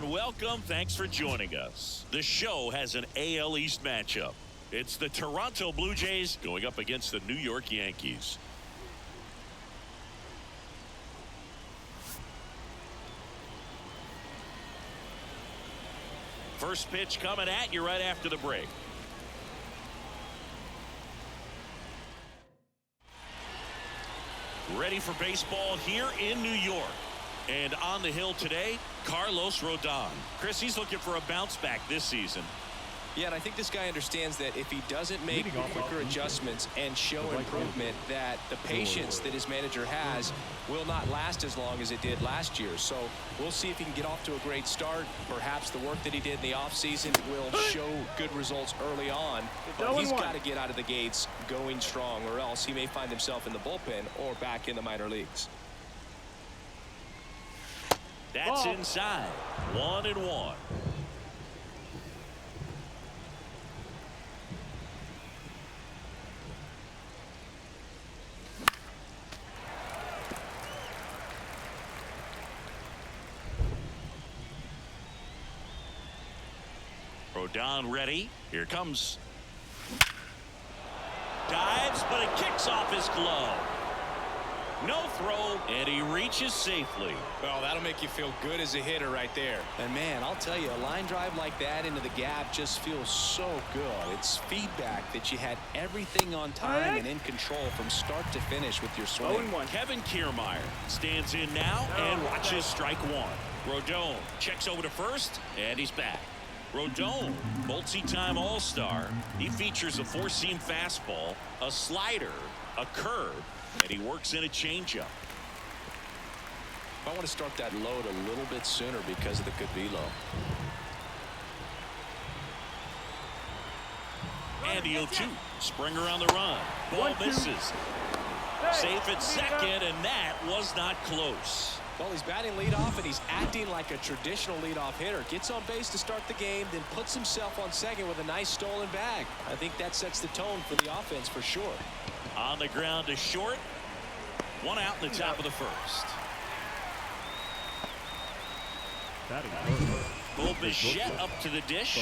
and welcome. Thanks for joining us. The show has an AL East matchup. It's the Toronto Blue Jays going up against the New York Yankees. First pitch coming at you right after the break. Ready for baseball here in New York. And on the hill today, Carlos Rodon. Chris, he's looking for a bounce back this season. Yeah, and I think this guy understands that if he doesn't make quicker adjustments and show improvement, that the patience that his manager has will not last as long as it did last year. So we'll see if he can get off to a great start. Perhaps the work that he did in the offseason will show good results early on. But he's got to get out of the gates going strong, or else he may find himself in the bullpen or back in the minor leagues. That's inside. 1-1. Rodon ready. Here comes. Dives, but it kicks off his glove. No throw, and he reaches safely. Well, that'll make you feel good as a hitter right there. And man, I'll tell you, a line drive like that into the gap just feels so good. It's feedback that you had everything on time and in control from start to finish with your swing. Kevin Kiermaier stands in now and watches strike one. Rodon checks over to first, and he's back. Rodon, multi-time All-Star. He features a four-seam fastball, a slider, a curve, and he works in a changeup. I want to start that load a little bit sooner because of the good velo. And the 0-2. Springer on the run. Ball misses. Safe at second, and that was not close. Well, he's batting leadoff, and he's acting like a traditional leadoff hitter. Gets on base to start the game, then puts himself on second with a nice stolen bag. I think that sets the tone for the offense for sure. On the ground to short. One out in the top of the first. Bo Bichette up to the dish.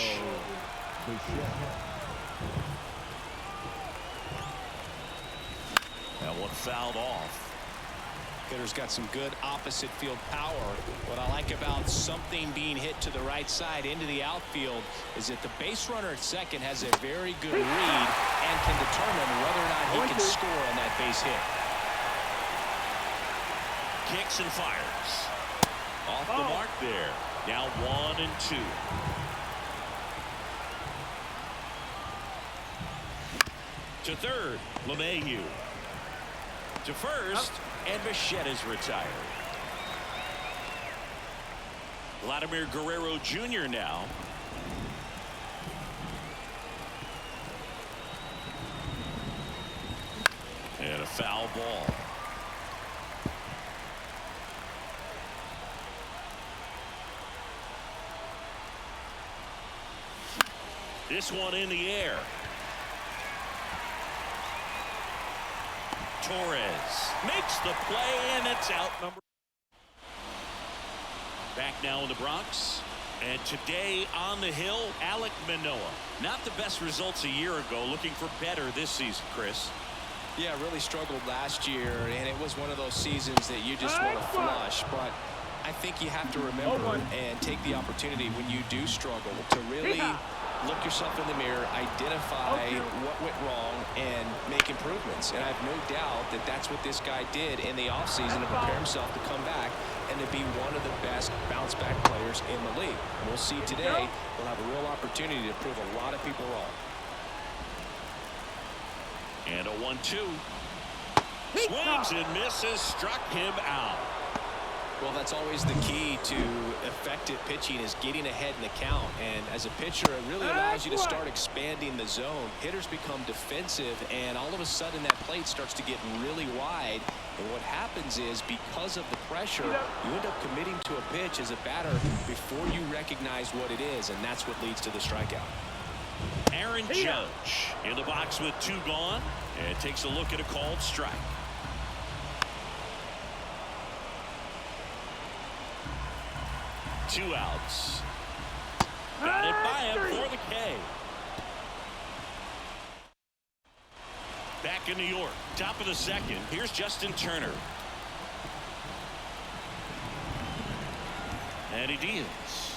That one fouled off. Hitter's got some good opposite field power. What I like about something being hit to the right side into the outfield is that the base runner at second has a very good read and can determine whether or not he can score on that base hit. Kicks and fires. Off the mark there. Now 1-2. To third, LeMahieu. To first, and Bichette is retired. Vladimir Guerrero Jr. now. And a foul ball. This one in the air. Torres makes the play, and it's out. Back now in the Bronx. And today on the hill, Alek Manoah. Not the best results a year ago. Looking for better this season, Chris. Yeah, really struggled last year, and it was one of those seasons that you just want to flush. But I think you have to remember and take the opportunity when you do struggle to really look yourself in the mirror, identify what went wrong, and make improvements. And I have no doubt that that's what this guy did in the offseason to prepare himself to come back and to be one of the best bounce-back players in the league. We'll see today. We'll have a real opportunity to prove a lot of people wrong. And a 1-2. Swings and misses. Struck him out. Well, that's always the key to effective pitching, is getting ahead in the count. And as a pitcher, it really allows you to start expanding the zone. Hitters become defensive, and all of a sudden that plate starts to get really wide. And what happens is, because of the pressure, you end up committing to a pitch as a batter before you recognize what it is, and that's what leads to the strikeout. Aaron Judge in the box with 2 gone, and takes a look at a called strike. 2 outs. Got it by him for the K. Back in New York, top of the second. Here's Justin Turner. And he deals.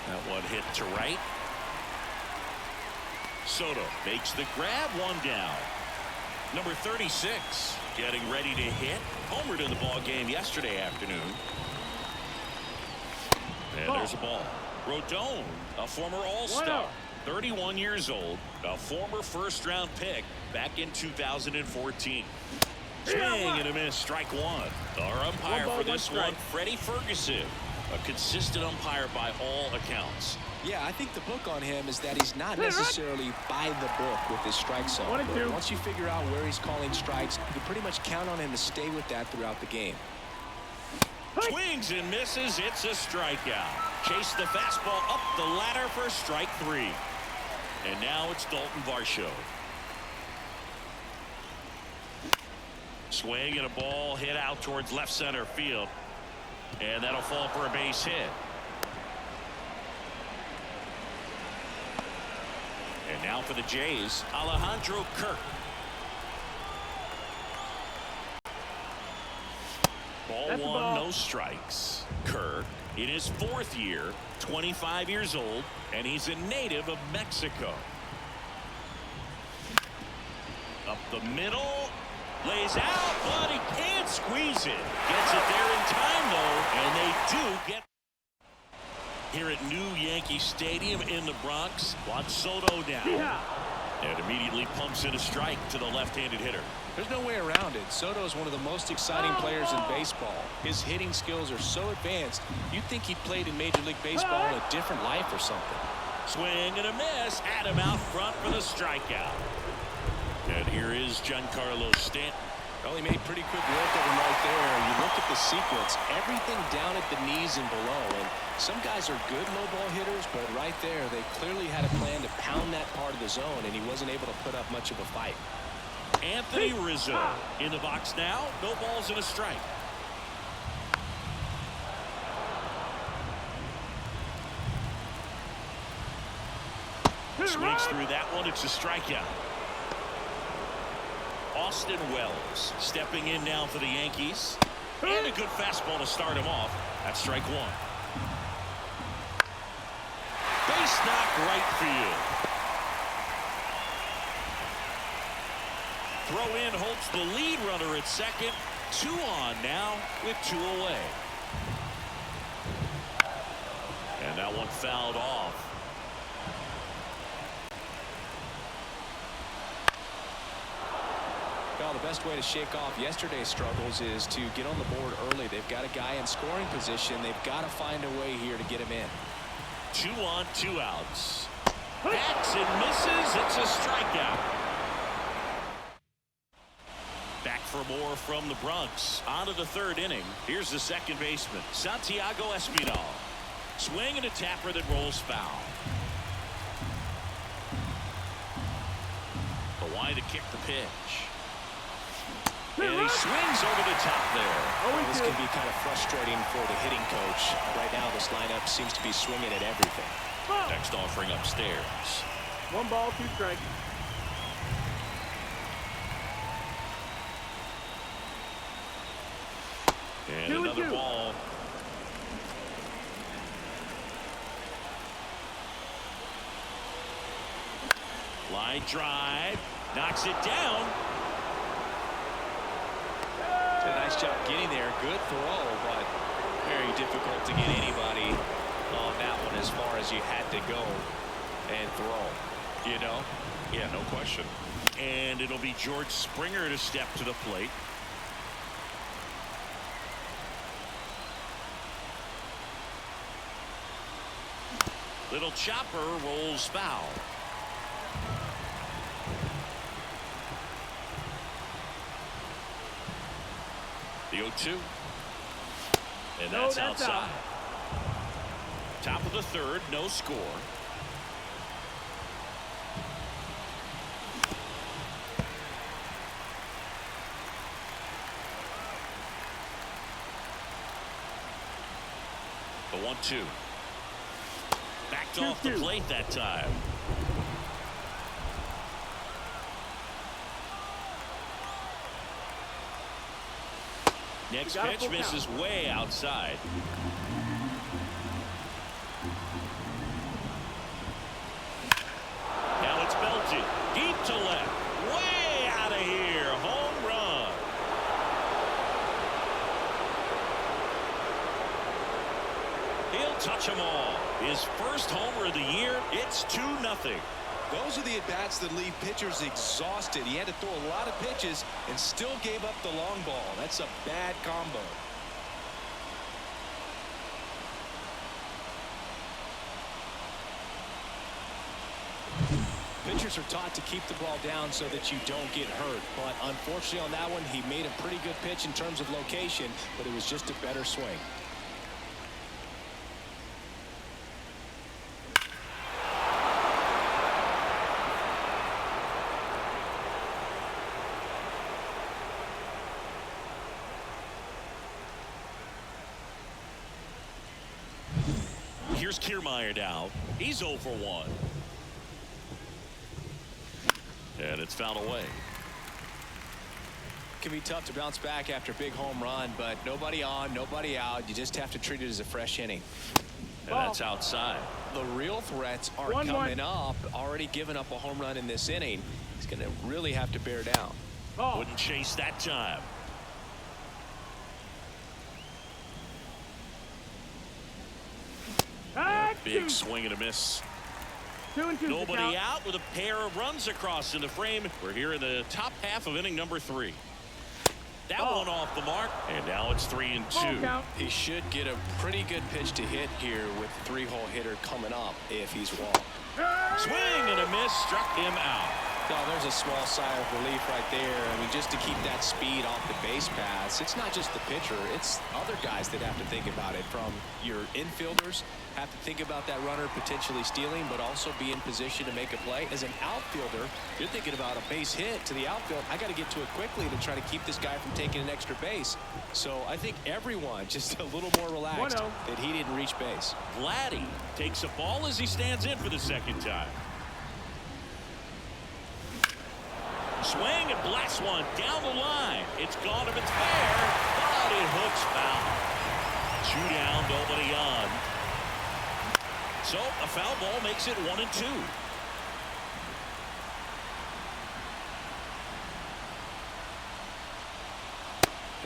That one hit to right. Soto makes the grab, 1 down. Number 36 getting ready to hit. Homered in the ball game yesterday afternoon. And there's a ball. Rodon, a former All-Star, 31 years old, a former first-round pick back in 2014. Swing and a miss, strike 1. Our umpire for this one, Freddie Ferguson, a consistent umpire by all accounts. Yeah, I think the book on him is that he's not necessarily by the book with his strike zone. But once you figure out where he's calling strikes, you can pretty much count on him to stay with that throughout the game. Swings and misses. It's a strikeout. Chase the fastball up the ladder for strike 3. And now it's Dalton Varsho. Swing and a ball hit out towards left center field. And that'll fall for a base hit. And now for the Jays, Alejandro Kirk. Ball 1, no strikes. Kirk in his 4th year, 25 years old, and he's a native of Mexico. Up the middle, lays out, but he can't squeeze it. Gets it there in time, though, and they do get here at New Yankee Stadium in the Bronx. Juan Soto down. And immediately pumps in a strike to the left-handed hitter. There's no way around it. Soto is one of the most exciting players in baseball. His hitting skills are so advanced, you'd think he played in Major League Baseball in a different life or something. Swing and a miss. Adam out front for the strikeout. And here is Giancarlo Stanton. Well, he made pretty quick work of him right there. You look at the sequence, everything down at the knees and below. And some guys are good low ball hitters, but right there, they clearly had a plan to pound that part of the zone, and he wasn't able to put up much of a fight. Anthony Rizzo in the box now. No balls and a strike. Swings through that one. It's a strikeout. Austin Wells stepping in now for the Yankees. And a good fastball to start him off. That's strike 1. Base knock right field. Throw in holds the lead runner at second. 2 on now with 2 away. And that one fouled off. Well, the best way to shake off yesterday's struggles is to get on the board early. They've got a guy in scoring position. They've got to find a way here to get him in. 2 on, 2 outs. Backs and misses. It's a strikeout. Back for more from the Bronx. On to the 3rd inning. Here's the second baseman, Santiago Espinal. Swing and a tapper that rolls foul. Kawhi to kick the pitch. And he swings over the top there. This can be kind of frustrating for the hitting coach. Right now, this lineup seems to be swinging at everything. Next offering upstairs. 1 ball, 2 strikes. And another ball. Line drive. Knocks it down. Did a nice job getting there. Good throw, but very difficult to get anybody on that one as far as you had to go and throw. You know? Yeah, no question. And it'll be George Springer to step to the plate. Little chopper rolls foul. The 0-2. And that's outside. Top of the 3rd, no score. The 1-2. Backed off the plate that time. Next pitch misses way outside. Now it's belted deep to left. Way out of here. Home run. He'll touch them all. His first homer of the year. It's 2-0. Those are the at-bats that leave pitchers exhausted. He had to throw a lot of pitches and still gave up the long ball. That's a bad combo. Pitchers are taught to keep the ball down so that you don't get hurt. But unfortunately on that one, he made a pretty good pitch in terms of location, but it was just a better swing. Here's Kiermaier now. He's 0 for 1. And it's fouled away. It can be tough to bounce back after a big home run, but nobody on, nobody out. You just have to treat it as a fresh inning. And that's outside. The real threats are coming up. Already given up a home run in this inning. He's going to really have to bear down. Wouldn't chase that time. Big swing and a miss. 2-2. Nobody out with a pair of runs across in the frame. We're here in the top half of inning number 3. That one off the mark, and now it's 3-2. He should get a pretty good pitch to hit here with the 3-hole hitter coming up if he's walked. Swing and a miss, struck him out. Oh, there's a small sigh of relief right there. I mean, just to keep that speed off the base paths. It's not just the pitcher. It's other guys that have to think about it. From your infielders have to think about that runner potentially stealing, but also be in position to make a play. As an outfielder, you're thinking about a base hit to the outfield. I got to get to it quickly to try to keep this guy from taking an extra base. So I think everyone just a little more relaxed that he didn't reach base. Vladdy takes a ball as he stands in for the second time. Swing and blasts one down the line. It's gone if it's fair, but it hooks foul. 2 down, nobody on. So a foul ball makes it 1-2.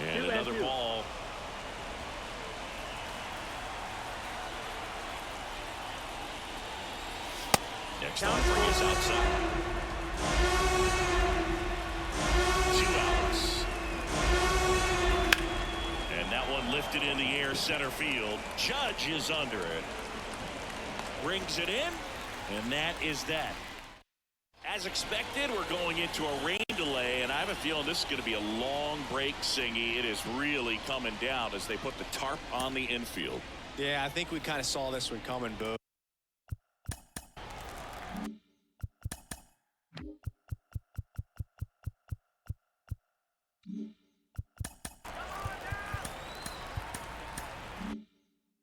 And another ball. Next offering is outside. 2 outs. And that one lifted in the air center field. Judge is under it. Brings it in, and that is that. As expected, we're going into a rain delay, and I have a feeling this is going to be a long break, Singy. It is really coming down as they put the tarp on the infield. Yeah, I think we kind of saw this one coming, Boo.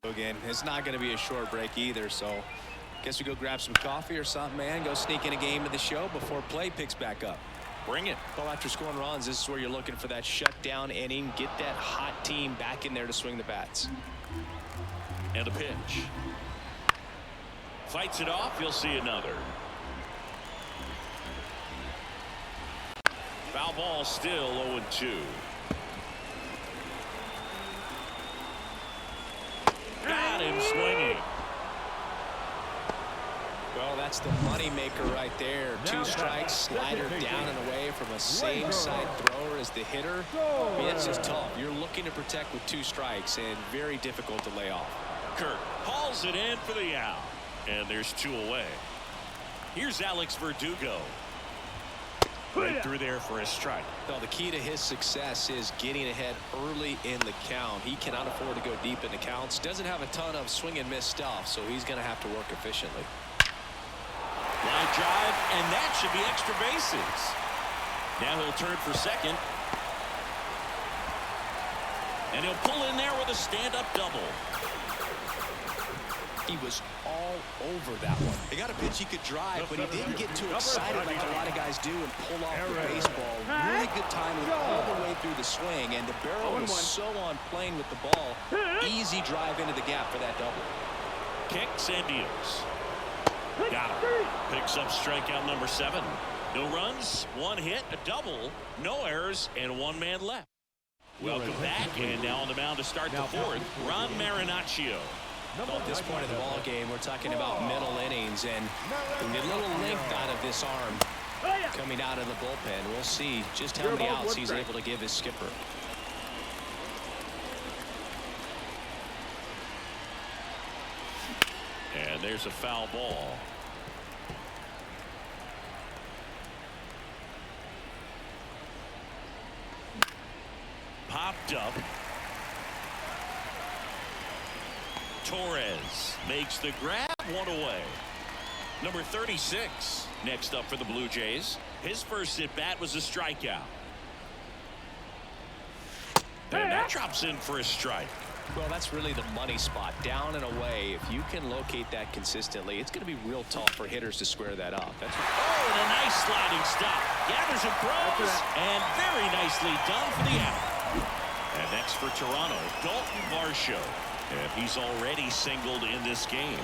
Again, it's not going to be a short break either, so guess we go grab some coffee or something, man. Go sneak in a game of the show before play picks back up. Bring it. Well, after scoring runs, this is where you're looking for that shutdown inning. Get that hot team back in there to swing the bats. And a pitch. Fights it off. You'll see another. Foul ball still 0-2. Got him swinging. Well, that's the money maker right there. 2 strikes, slider down and away from a same side thrower as the hitter. I mean, it's just tough. You're looking to protect with 2 strikes and very difficult to lay off. Kirk hauls it in for the out. And there's 2 away. Here's Alex Verdugo. Right through there for a strike. Well, the key to his success is getting ahead early in the count. He cannot afford to go deep in the counts. Doesn't have a ton of swing and miss stuff, so he's going to have to work efficiently. Line drive, and that should be extra bases. Now he'll turn for second. And he'll pull in there with a stand-up double. He was all over that one. He got a pitch he could drive, but he didn't get too excited like a lot of guys do and pull off the baseball. Really good timing all the way through the swing, and the barrel was so on plane with the ball. Easy drive into the gap for that double. Kicks and deals. Got him. Picks up strikeout number 7. No runs, 1 hit, a double, no errors, and 1 man left. Welcome back, and now on the mound to start the 4th, Ron Marinaccio. Well, at this point of the ball game, we're talking about middle innings, and a little length out of this arm coming out of the bullpen. We'll see just how many outs he's able to give his skipper. And there's a foul ball. Popped up. Torres makes the grab, 1 away. Number 36 next up for the Blue Jays. His first at bat was a strikeout. And that drops in for a strike. Well, that's really the money spot, down and away. If you can locate that consistently, it's going to be real tough for hitters to square that up. And a nice sliding stop. Gathers and throws, and very nicely done for the out. And next for Toronto, Dalton Varsho. And he's already singled in this game.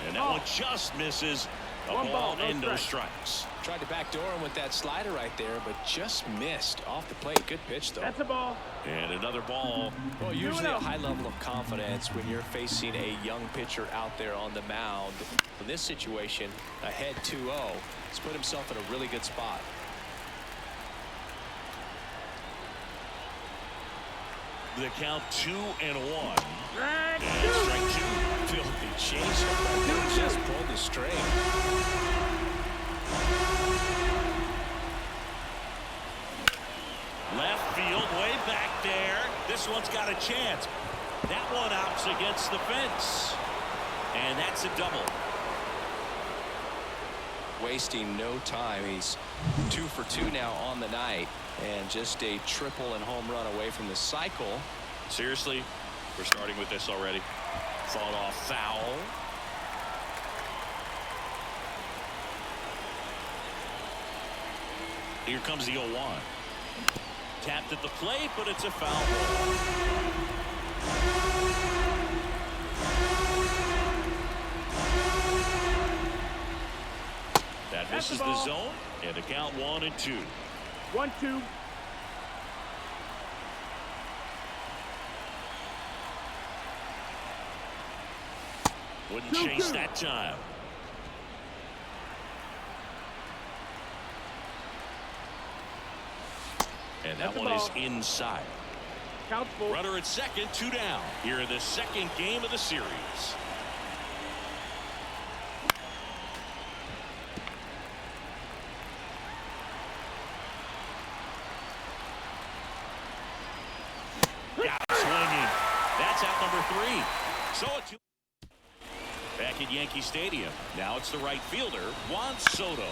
And that one just misses. A ball and no strikes. Tried to backdoor him with that slider right there, but just missed off the plate. Good pitch, though. That's a ball. And another ball. Well, usually a high level of confidence when you're facing a young pitcher out there on the mound. In this situation, ahead 2-0. He's put himself in a really good spot. The count 2-1. And strike 2. Filthy changeup. Just pulled the string. Left field, way back there. This one's got a chance. That one opts against the fence. And that's a double. Wasting no time. He's 2 for 2 now on the night. And just a triple and home run away from the cycle. Seriously, we're starting with this already. Fought off foul. Here comes the 0-1. Tapped at the plate, but it's a foul ball. That misses the zone, and the count 1-2. 1-2. Wouldn't chase that time. And that one is inside. Count full. Runner at second, 2 down. Here in the second game of the series. Got it swinging. That's out number 3. So a 2. Back at Yankee Stadium. Now it's the right fielder, Juan Soto.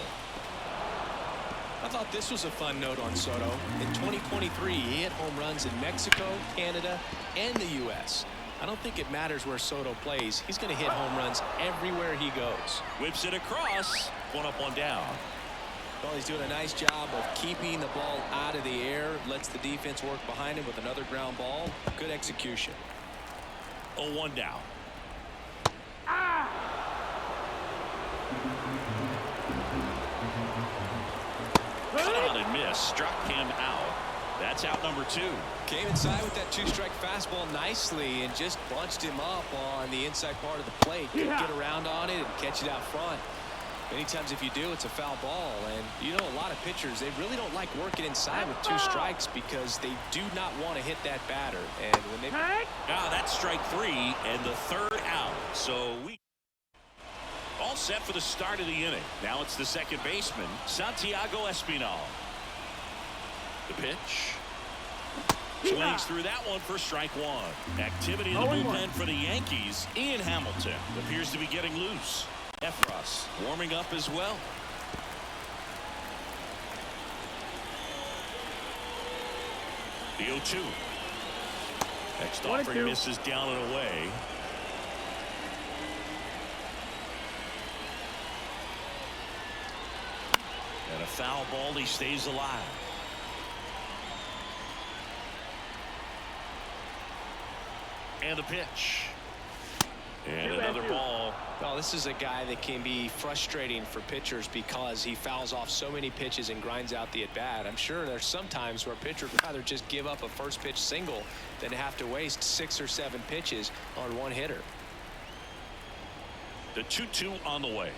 I thought this was a fun note on Soto. In 2023, he hit home runs in Mexico, Canada, and the U.S. I don't think it matters where Soto plays. He's going to hit home runs everywhere he goes. Whips it across. 1 up, 1 down. Well, he's doing a nice job of keeping the ball out of the air. Lets the defense work behind him with another ground ball. Good execution. 0-1 down. Cut out and missed. Struck him out. That's out number 2. Came inside with that 2-strike fastball nicely and just bunched him up on the inside part of the plate. Could get around on it and catch it out front. Many times if you do, it's a foul ball. And you know, a lot of pitchers, they really don't like working inside with 2 strikes because they do not want to hit that batter. And when they... That's strike 3 and the 3rd out. So we all set for the start of the inning. Now it's the second baseman, Santiago Espinal. The pitch. Swings through that one for strike 1. Activity in the bullpen for the Yankees. Ian Hamilton appears to be getting loose. Efros warming up as well. The 0-2. A Next 1 and offering 2. misses down and away. And a foul ball. He stays alive. And the pitch. And another ball. Well, this is a guy that can be frustrating for pitchers because he fouls off so many pitches and grinds out the at-bat. I'm sure there's some times where a pitcher would rather just give up a first pitch single than have to waste 6 or 7 pitches on one hitter. The 2-2 on the way.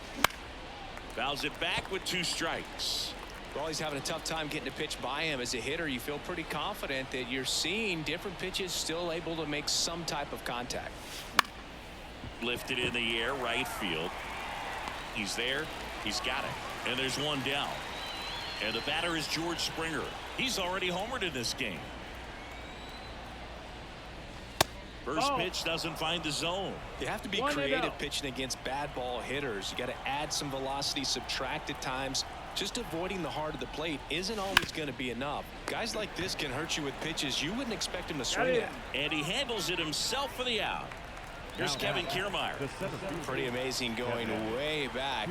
Fouls it back with 2 strikes. Well, he's having a tough time getting a pitch by him. As a hitter, you feel pretty confident that you're seeing different pitches still able to make some type of contact. Lifted in the air, right field. He's there. He's got it. And there's one down. And the batter is George Springer. He's already homered in this game. First pitch doesn't find the zone. You have to be creative pitching against bad ball hitters. You got to add some velocity, subtract at times. Just avoiding the heart of the plate isn't always going to be enough. Guys like this can hurt you with pitches you wouldn't expect him to swing at. And he handles it himself for the out. Here's Kevin Kiermaier. Pretty amazing, going way back.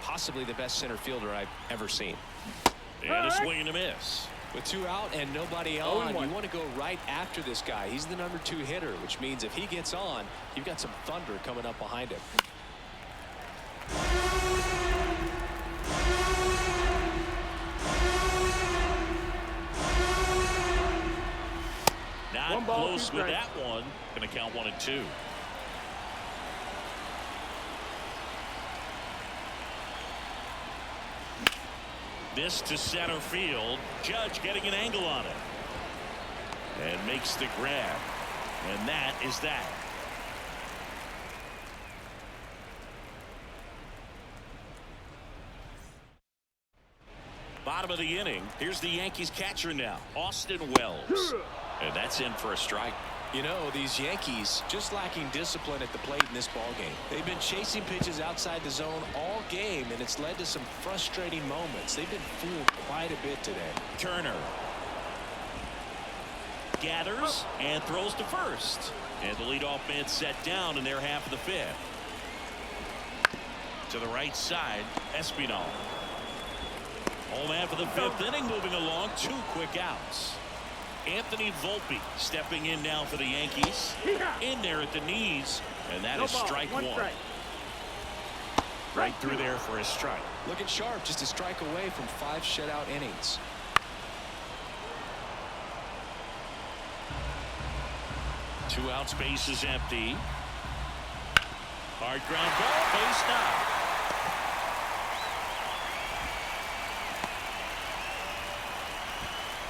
Possibly the best center fielder I've ever seen. And a swing and a miss. With 2 out and nobody on, you want to go right after this guy. He's the number 2 hitter, which means if he gets on, you've got some thunder coming up behind him. Not close with that one. Going to count 1 and 2. This to center field. Judge getting an angle on it. And makes the grab. And that is that. Bottom of the inning. Here's the Yankees catcher now, Austin Wells. And that's in for a strike. You know, these Yankees just lacking discipline at the plate in this ballgame. They've been chasing pitches outside the zone all game, and it's led to some frustrating moments. They've been fooled quite a bit today. Turner gathers and throws to first. And the leadoff man set down in their half of the 5th. To the right side, Espinal. Home half of the 5th inning, moving along, 2 quick outs. Anthony Volpe stepping in now for the Yankees. In there at the knees, and that is strike 1. Right through there for a strike. Looking sharp, just a strike away from 5 shutout innings. Two outs, base is empty. Hard ground ball, base down.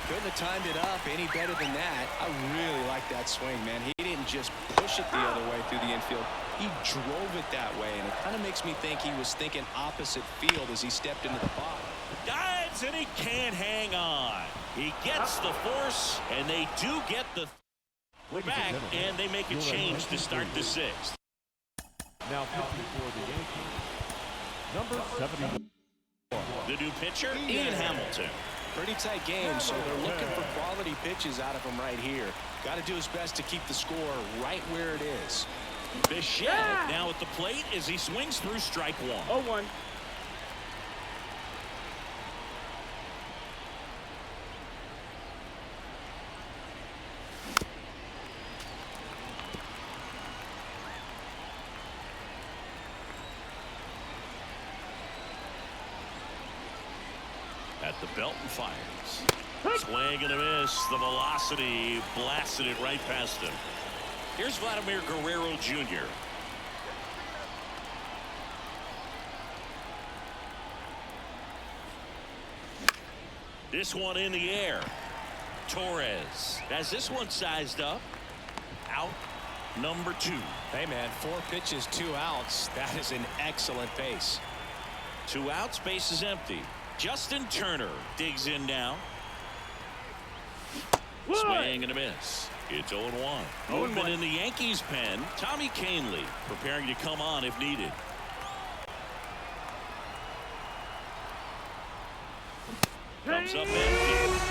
Couldn't have timed it up any better than that. I really like that swing, man. He didn't just push it the other way through the infield. He drove it that way, and it kind of makes me think he was thinking opposite field as he stepped into the box. Dives, and he can't hang on. He gets the force, and they do get the back, and they make a change to start the 6th. Now pitching for the Yankees, number 74. The new pitcher, Ian Hamilton. Pretty tight game, so they're looking for quality pitches out of him right here. Got to do his best to keep the score right where it is. Bichette now at the plate as he swings through strike 1. 0-1. At the belt and fires. Swing and a miss. The velocity blasted it right past him. Here's Vladimir Guerrero Jr. This one in the air. Torres has this one sized up. Out number 2. Hey, man, 4 pitches, 2 outs. That is an excellent pace. 2 outs, base is empty. Justin Turner digs in now. Swing and a miss. It's 0-1. Movement in the Yankees pen. Tommy Kahnle preparing to come on if needed. Comes up empty.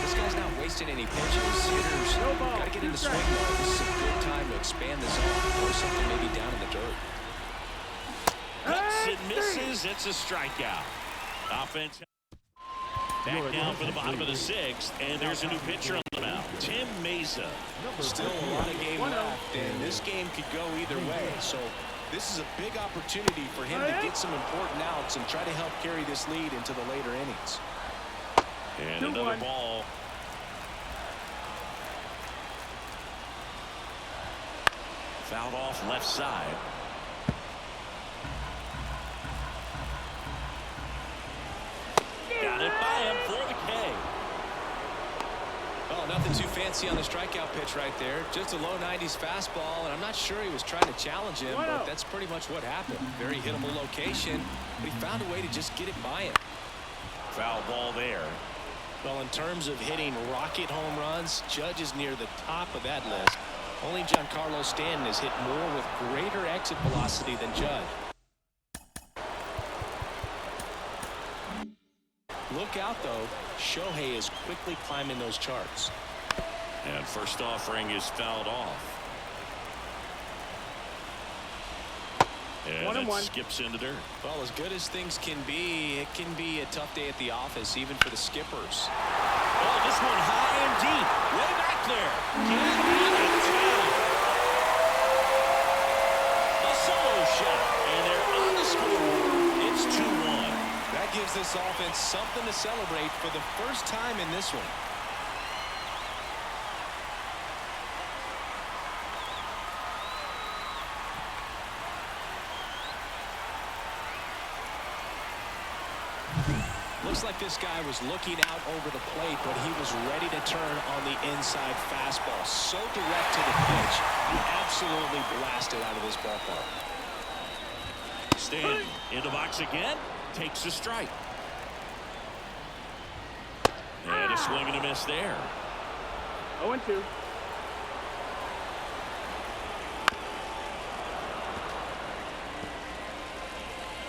This guy's not wasting any pitches. Hitters got to get into swing mode. This is a good expand the zone, throw something maybe down in the dirt. Cuts and misses. It's a strikeout. Offense back down for the bottom of the sixth, and there's a new pitcher on the mound, Tim Mesa. Still a lot of game left, and this game could go either way. So this is a big opportunity for him to get some important outs and try to help carry this lead into the later innings. And another ball. Fouled off left side. Got it by him for the K. Well, nothing too fancy on the strikeout pitch right there. Just a low 90s fastball, and I'm not sure he was trying to challenge him, but that's pretty much what happened. Very hittable location, but he found a way to just get it by him. Foul ball there. Well, in terms of hitting rocket home runs, Judge is near the top of that list. Only Giancarlo Stanton has hit more with greater exit velocity than Judge. Look out, though. Shohei is quickly climbing those charts. And first offering is fouled off. And that skips into dirt. Well, as good as things can be, it can be a tough day at the office, even for the skippers. Oh, this one high and deep. Way back there. A solo shot. And they're on the scoreboard. It's 2-1. That gives this offense something to celebrate for the first time in this one. Looks like this guy was looking out over the plate, but he was ready to turn on the inside fastball. So direct to the pitch. He absolutely blasted out of this ballpark. Stanton in the box again. Takes a strike. And a swing and a miss there. 0-2.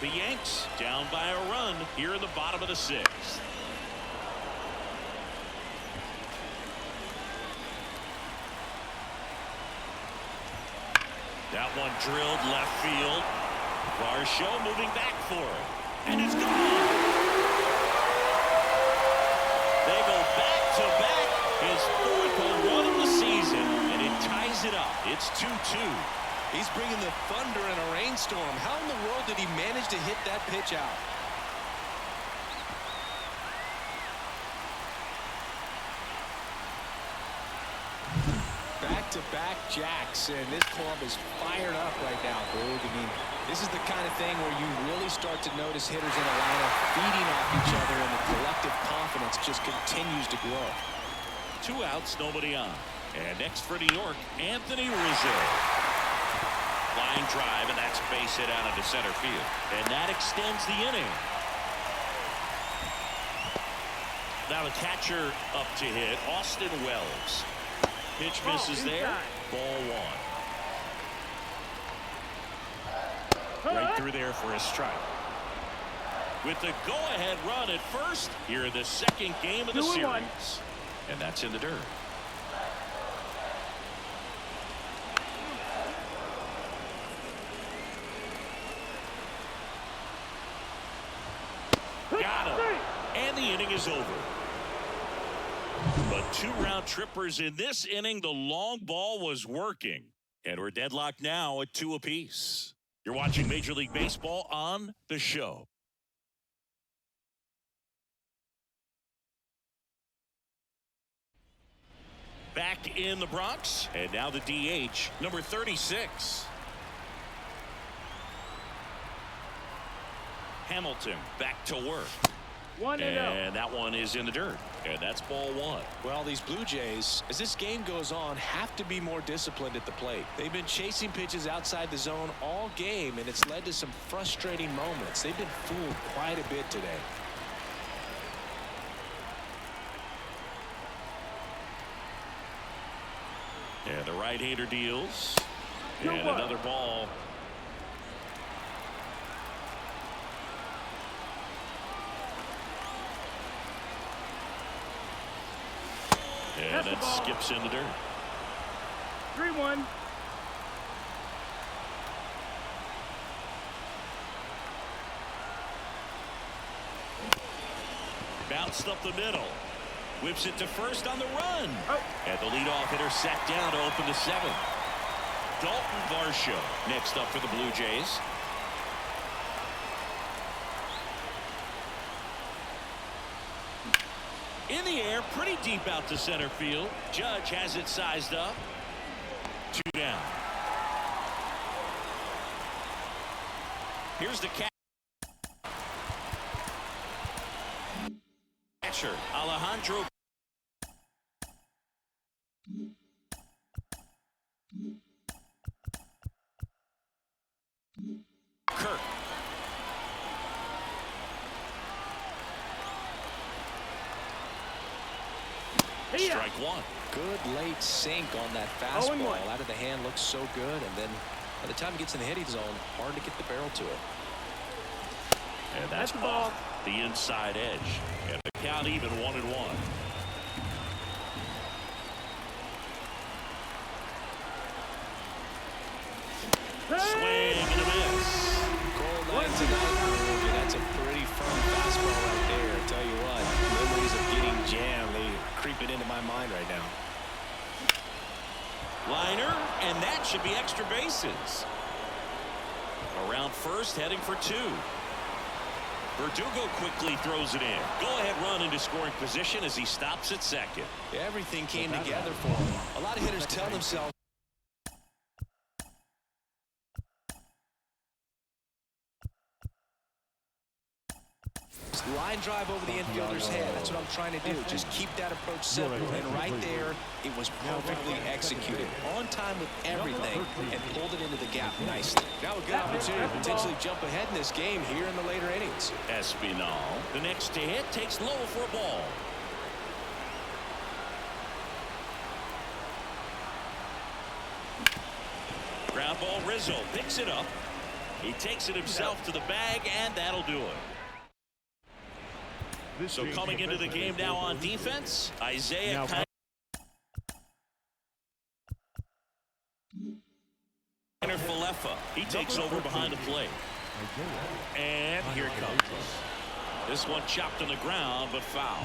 The Yanks down by a run here in the bottom of the sixth. That one drilled left field. Varsho moving back for it. And it's gone. They go back to back. His fourth home run of the season. And it ties it up. It's 2-2. He's bringing the thunder in a rainstorm. How in the world did he manage to hit that pitch out? Back-to-back jacks, and this club is fired up right now, Boog. I mean, this is the kind of thing where you really start to notice hitters in a lineup feeding off each other, and the collective confidence just continues to grow. 2 outs, nobody on. And next for New York, Anthony Rizzo. Line drive, and that's a base hit out into center field. And that extends the inning. Now the catcher up to hit, Austin Wells. Pitch misses there. Ball 1. Right through there for a strike. With the go-ahead run at first, here in the second game of the series. And that's in the dirt. Got him. And the inning is over. But 2 round trippers in this inning. The long ball was working. And we're deadlocked now at 2 apiece. You're watching Major League Baseball on The Show. Back in the Bronx. And now the DH, number 36. Hamilton back to work. 1-0. And that one is in the dirt. And that's ball 1. Well, these Blue Jays, as this game goes on, have to be more disciplined at the plate. They've been chasing pitches outside the zone all game, and it's led to some frustrating moments. They've been fooled quite a bit today. And the right-hander deals. And another ball. And it skips in the dirt. 3-1. bounced up the middle. Whips it to first on the run. Oh. And the leadoff hitter sat down to open the 7th. Dalton Varsho next up for the Blue Jays. In the air, pretty deep out to center field. Judge has it sized up. 2 down. Here's the catcher, Alejandro. Kirk. Strike 1. Good late sink on that 0-1. fastball. Out of the hand, looks so good, and then by the time it gets in the hitting zone, hard to get the barrel to it. And that's the ball. off the inside edge. And the count even 1-1. Swing and a miss. Cold night tonight. That's a pretty firm fastball right there. I tell you what, memories of getting jammed, they creeping into my mind right now. Liner, and that should be extra bases. Around first, heading for 2. Verdugo quickly throws it in. Go-ahead run into scoring position as he stops at second. Everything came together for him. A lot of hitters tell themselves line drive over the infielder's head. That's what I'm trying to do. Just keep that approach simple. And right there, it was perfectly executed. On time with everything and pulled it into the gap nicely. Now a good opportunity to potentially jump ahead in this game here in the later innings. Espinal, the next to hit, takes low for a ball. Ground ball, Rizzo picks it up. He takes it himself to the bag, and that'll do it. So coming into the game now on defense, Isaiah Falefa. He takes over behind the plate. And here it comes. This one chopped on the ground, but foul.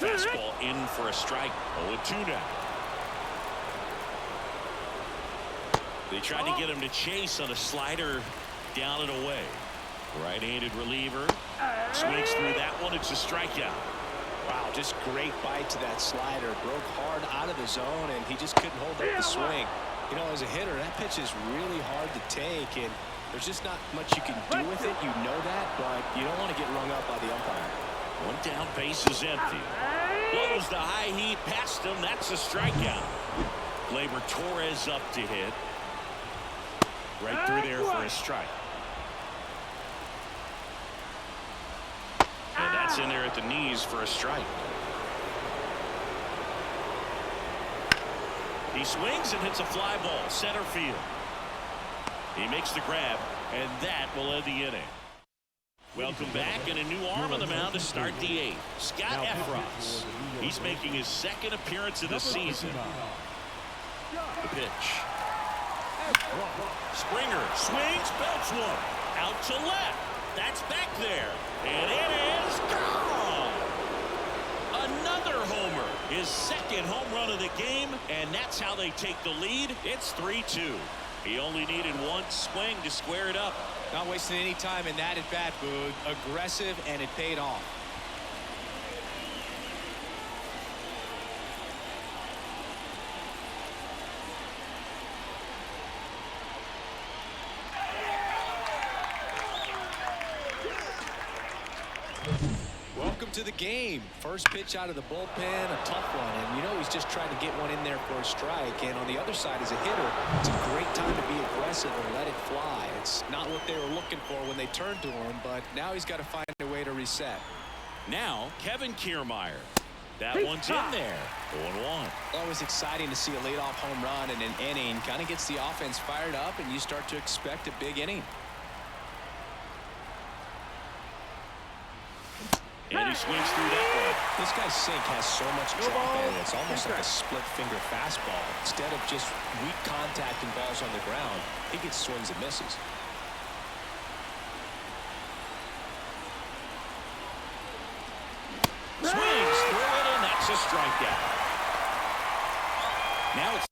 Fastball in for a strike. 0-2 now. They tried to get him to chase on a slider down and away. Right-handed reliever swings through that one. It's a strikeout. Wow, just great bite to that slider. Broke hard out of the zone, and he just couldn't hold up the swing. You know, as a hitter, that pitch is really hard to take, and there's just not much you can do with it. You know that, but you don't want to get rung up by the umpire. One down, base is empty. Blows the high heat past him. That's a strikeout. Gleyber Torres up to hit. Right through there for a strike. And that's in there at the knees for a strike. He swings and hits a fly ball center field. He makes the grab, and that will end the inning. Welcome back, and a new arm on the mound to start the 8th. Scott Efros. He's making his 2nd appearance of the season. The pitch. Springer swings, belts one. Out to left. That's back there. And it is gone. Another homer. His 2nd home run of the game. And that's how they take the lead. It's 3-2. He only needed one swing to square it up. Not wasting any time in that at bat, Boog. Aggressive, and it paid off. Welcome to the game. First pitch out of the bullpen, a tough one, and you know he's just trying to get one in there for a strike. And on the other side, as a hitter, it's a great time to be aggressive and let it fly. It's not what they were looking for when they turned to him, but now he's got to find a way to reset. Now Kevin Kiermaier. That one's in there. 0-1. Always exciting to see a leadoff home run in an inning. Kind of gets the offense fired up, and you start to expect a big inning. And he swings through that one. This guy's sink has so much drop in it. It's almost like a split finger fastball. Instead of just weak contact and balls on the ground, he gets swings and misses. strikeout. Now it's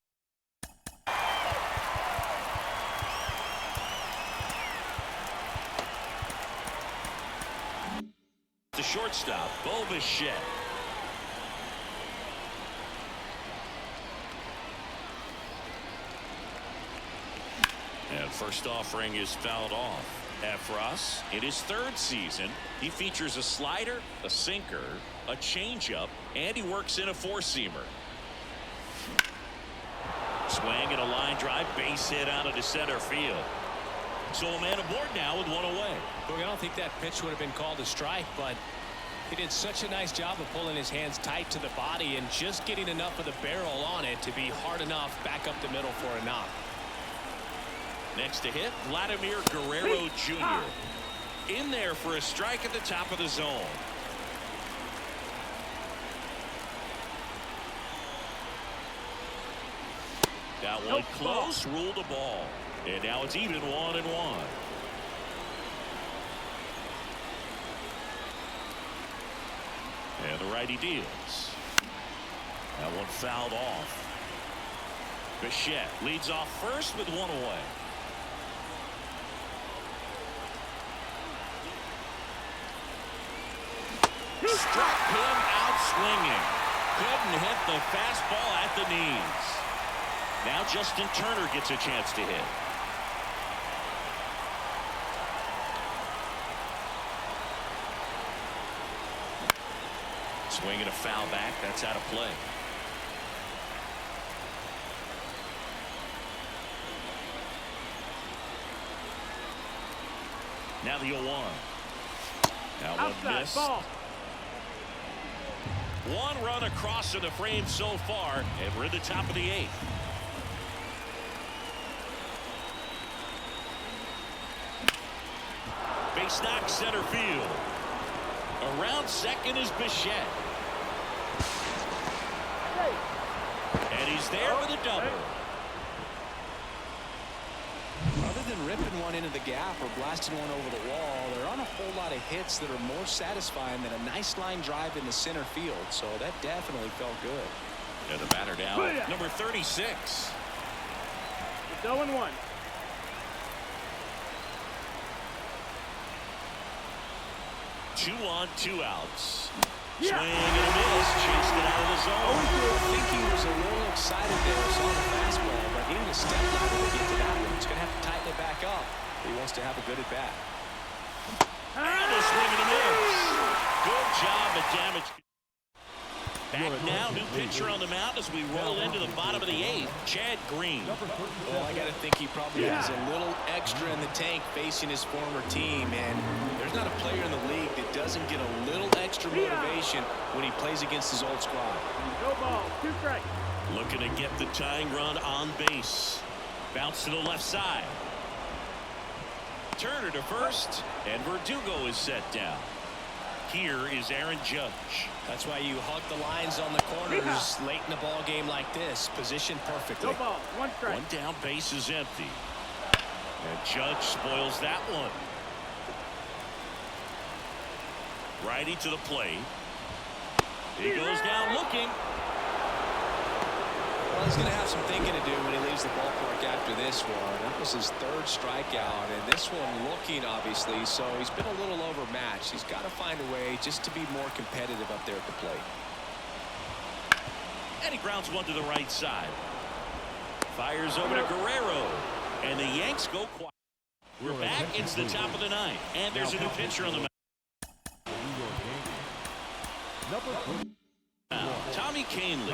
the shortstop, Bo Bichette. And first offering is fouled off. Efros, in his third season, he features a slider, a sinker, a changeup, and he works in a four-seamer. Swing and a line drive, base hit out into center field. So a man aboard now with one away. Look, I don't think that pitch would have been called a strike, but he did such a nice job of pulling his hands tight to the body and just getting enough of the barrel on it to be hard enough back up the middle for a knock. Next to hit, Vladimir Guerrero Jr. In there for a strike at the top of the zone. That one close, ruled a ball. And now it's even 1-1. And the righty deals. That one fouled off. Bichette leads off first with one away. Struck him out swinging. Couldn't hit the fastball at the knees. Now Justin Turner gets a chance to hit. Swinging a foul back. That's out of play. Now the 0-1. That one missed. Ball. One run across in the frame so far, and we're at the top of the 8th. Base knock center field. Around second is Bichette. And he's there with a double. Other than ripping one into the gap or blasting one over the wall, there aren't a whole lot of hits that are more satisfying than a nice line drive in the center field. So that definitely felt good. And the batter now, number 36. It's 0-1. Two on, two outs. Swing and a miss. Chased it out of the zone. I think he was a little excited there. Saw the fastball, but he was stepped out to get to that one. He's going to have to tighten it back up. He wants to have a good at bat. And a swing and a miss. Good job at damage. Back now, new pitcher on the mound as we roll into the bottom of the 8th. Chad Green. Well, I got to think he probably has a little extra in the tank facing his former team, and there's not a player in the league that doesn't get a little extra motivation when he plays against his old squad. No ball. 2 strikes. Looking to get the tying run on base. Bounce to the left side. Turner to first, and Verdugo is set down. Here is Aaron Judge. That's why you hug the lines on the corners late in a ball game like this. Positioned perfectly. No ball. 1 strike. One down, base is empty. And Judge spoils that one. Righty to the plate. He goes down looking. Well, he's going to have some thinking to do when he leaves the ballpark after this one. That was his 3rd strikeout, and this one looking, obviously, so he's been a little overmatched. He's got to find a way just to be more competitive up there at the plate. And he grounds one to the right side. Fires over to Guerrero, and the Yanks go quiet. We're back. It's the top of the 9th, and there's a new pitcher on the mound. Tommy Canley.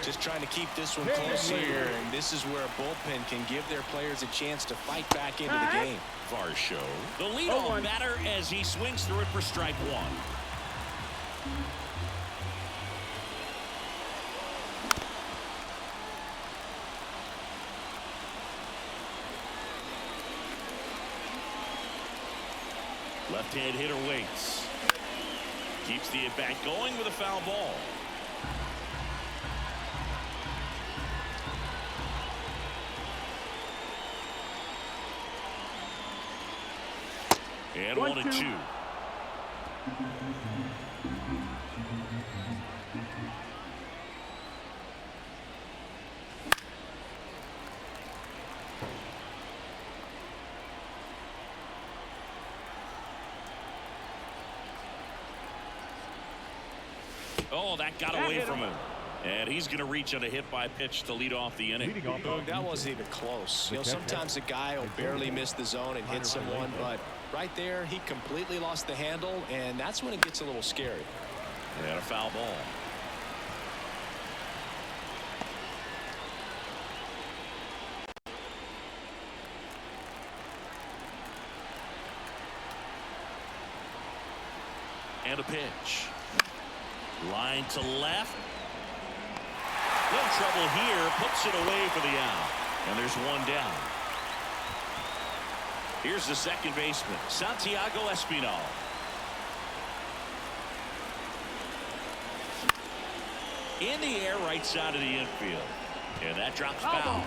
Just trying to keep this one close here, and this is where a bullpen can give their players a chance to fight back into the game. Varsho, the leadoff batter as he swings through it for strike 1. Left-hand hitter waits. Keeps the at-bat going with a foul ball. And 1-2. Oh, that got away from him. And he's going to reach on a hit-by pitch to lead off the inning. Boog, that wasn't even close. You know, sometimes a guy will barely miss the zone and hit someone, but right there, he completely lost the handle, and that's when it gets a little scary. And a foul ball. And a pitch. Line to left. Little trouble here. Puts it away for the out. And there's one down. Here's the second baseman, Santiago Espinal. In the air, right side of the infield. And that drops foul.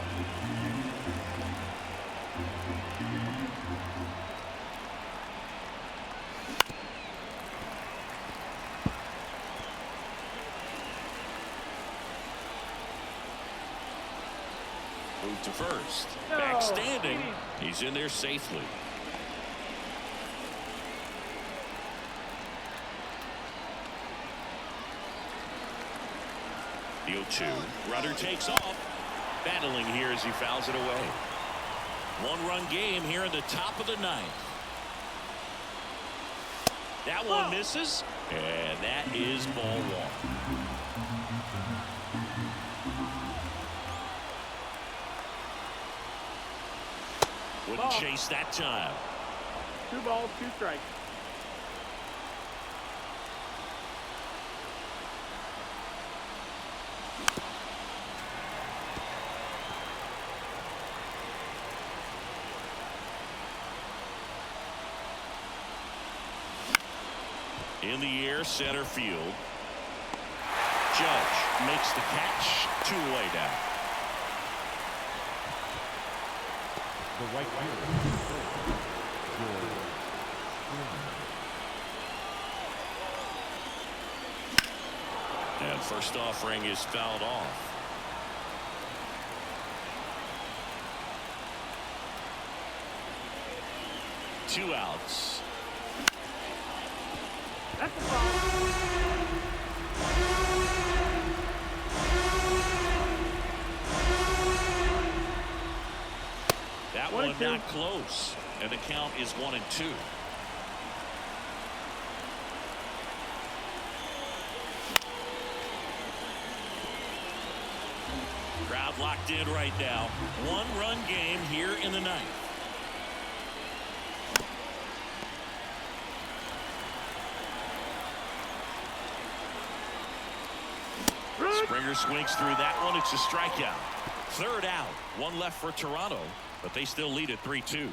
Move to first. Back standing. He's in there safely. The 0-2. Runner takes off. Battling here as he fouls it away. One-run game here in the top of the ninth. That one misses. And that is ball one. Wouldn't chase that time. 2 balls, 2 strikes. In the air, center field. Judge makes the catch. 2-away down. The right fielder. And first offering is fouled off. Two outs. That's a foul. That one not close, and the count is 1-2. Crowd locked in right now. One-run game here in the ninth. Springer swings through that one. It's a strikeout. Third out. One left for Toronto, but they still lead at 3-2.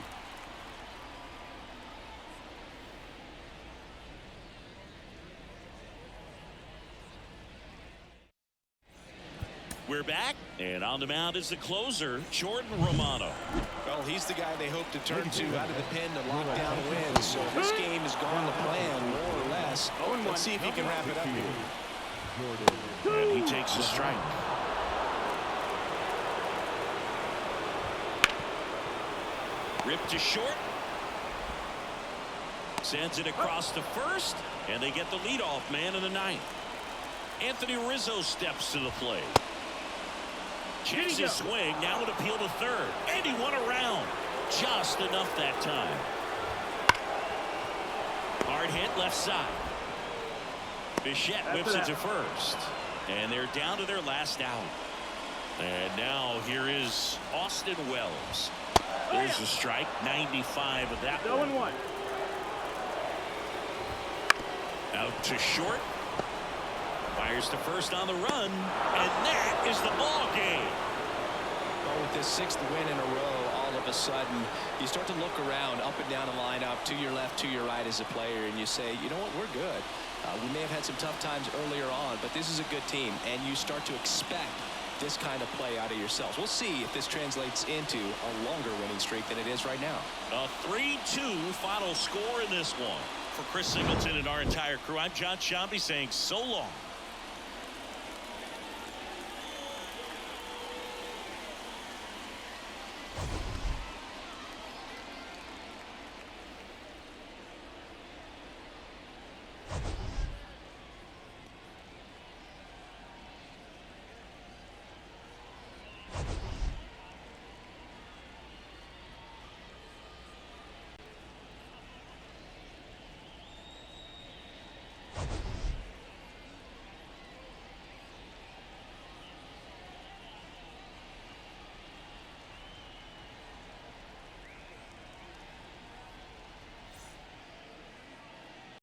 We're back, and on the mound is the closer, Jordan Romano. Well, he's the guy they hope to turn to out of the pen to lock down wins. So this game has gone to plan, more or less. Let's see if he can wrap it up here. And he takes a strike. Ripped to short. Sends it across to first, and they get the leadoff man in the ninth. Anthony Rizzo steps to the plate. Checks his swing. Now an appeal to third. And he won around. Just enough that time. Hard hit left side. Bichette whips it to first. And they're down to their last out. And now here is Austin Wells. There's a strike. 95 of that one. 0-1. Out to short. Fires to first on the run. And that is the ball game. Well, with this 6th win in a row, all of a sudden, you start to look around up and down the lineup, to your left, to your right as a player, and you say, you know what, we're good. We may have had some tough times earlier on, but this is a good team, and you start to expect this kind of play out of yourselves. We'll see if this translates into a longer winning streak than it is right now. A 3-2 final score in this one. For Chris Singleton and our entire crew, I'm John Shambi saying so long.